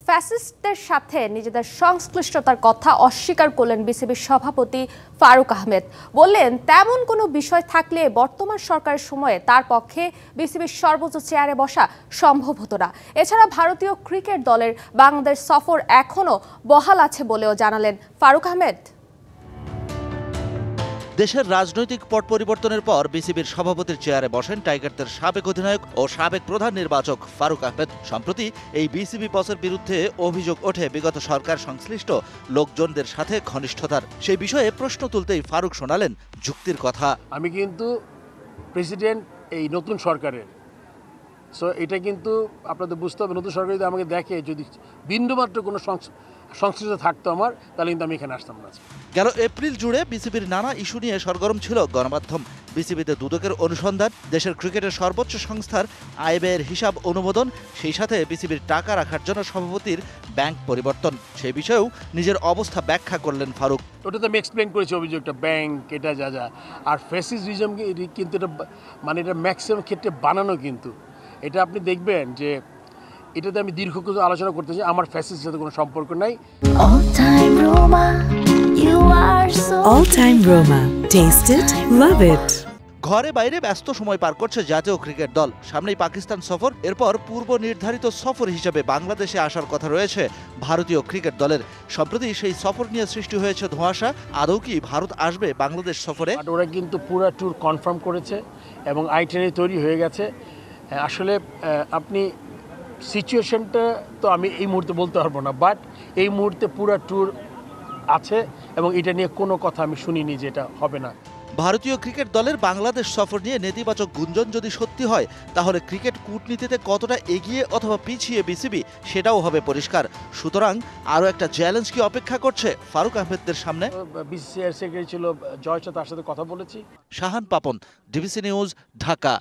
ফ্যাসিস্টদের সাথে নিজেদের সংশ্লিষ্টতার কথা অস্বীকার করলেন বিসিবির সভাপতি ফারুক আহমেদ। বললেন, তেমন কোনো বিষয় থাকলে বর্তমান সরকারের সময়ে তার পক্ষে বিসিবির সর্বোচ্চ চেয়ারে বসা সম্ভব হতো না। এছাড়া ভারতীয় ক্রিকেট দলের বাংলাদেশ সফর এখনও বহাল আছে বলেও জানালেন ফারুক আহমেদ। দেশের রাজনৈতিক পট পরিবর্তনের পর বিসিবির সভাপতির চেয়ারে বসেন টাইগারদের সাবেক অধিনায়ক ও সাবেক প্রধান নির্বাচক ফারুক আহমেদ। সম্প্রতি এই বিসিবি বসের বিরুদ্ধে অভিযোগ ওঠে বিগত সরকার সংশ্লিষ্ট লোকজনদের সাথে ঘনিষ্ঠতার। সেই বিষয়ে প্রশ্ন তুলতেই ফারুক শোনালেন যুক্তির কথা। আমি কিন্তু প্রেসিডেন্ট এই নতুন সরকারের, সো এটা কিন্তু আপনাদের বুঝতে হবে, নতুন সরকার যদি আমাকে দেখে যদি বিন্দুমাত্র কোনো সংশ্লিষ্ট থাকতো আমার, তাহলে কিন্তু আমি এখানে আসতাম না। গেল এপ্রিল জুড়ে বিসিবির নানা ইস্যু নিয়ে সরগরম ছিল গণমাধ্যম। বিসিবিতে দুদকের অনুসন্ধান, দেশের ক্রিকেটের সর্বোচ্চ সংস্থার আয় ব্যয়ের হিসাব অনুমোদন, সেই সাথে বিসিবির টাকা রাখার জন্য সভাপতির ব্যাংক পরিবর্তন। সেই বিষয়েও নিজের অবস্থা ব্যাখ্যা করলেন ফারুক। ওটা তো আমি এক্সপ্লেন করেছি অভিযোগটা, ব্যাংক এটা যা আর ফ্যাসিজম কিন্তু এটা মানে এটা ম্যাক্সিমাম ক্ষেত্রে বানানো, কিন্তু এটা আপনি দেখবেন যে এটাতে আমি দীর্ঘক্ষণ আলোচনা করতে চাই, আমার ফ্যাসিস্টের সাথে কোনো সম্পর্ক নাই। All time Roma. Taste it, love it. ঘরে বাইরে ব্যস্ত সময় পার করছে জাতীয় ক্রিকেট দল। সামনেই পাকিস্তান সফর, এরপর পূর্ব নির্ধারিত সফর হিসেবে বাংলাদেশে আসার কথা রয়েছে ভারতীয় ক্রিকেট দলের। সম্প্রতি সেই সফর নিয়ে সৃষ্টি হয়েছে ধোঁয়াশা। আদৌ কি ভারত আসবে বাংলাদেশ সফরে? ওরা কিন্তু পুরো ট্যুর কনফার্ম করেছে এবং আইটিআরএ তৈরি হয়ে গেছে। আসলে আপনি সিচুয়েশনটা তো আমি এই মুহূর্তে বলতে পারবো না, বাট এই মুহূর্তে পুরো ট্যুর আছে এবং এটা নিয়ে কোনো কথা আমি শুনিনি যে এটা হবে না। ভারতীয় ক্রিকেট দলের বাংলাদেশ সফর নিয়ে নেতিবাচক গুঞ্জন যদি সত্যি হয়, তাহলে ক্রিকেট কূটনীতিতে কতটা এগিয়ে অথবা পিছিয়ে বিসিবি সেটাও হবে পরিষ্কার। সুতরাং আরও একটা চ্যালেঞ্জ কি অপেক্ষা করছে ফারুক আহমেদদের সামনে? বিসিসিআই সেক্রেটারি ছিল জয়, তার সাথে কথা বলেছি। Shahan Papon, DBC news, Dhaka.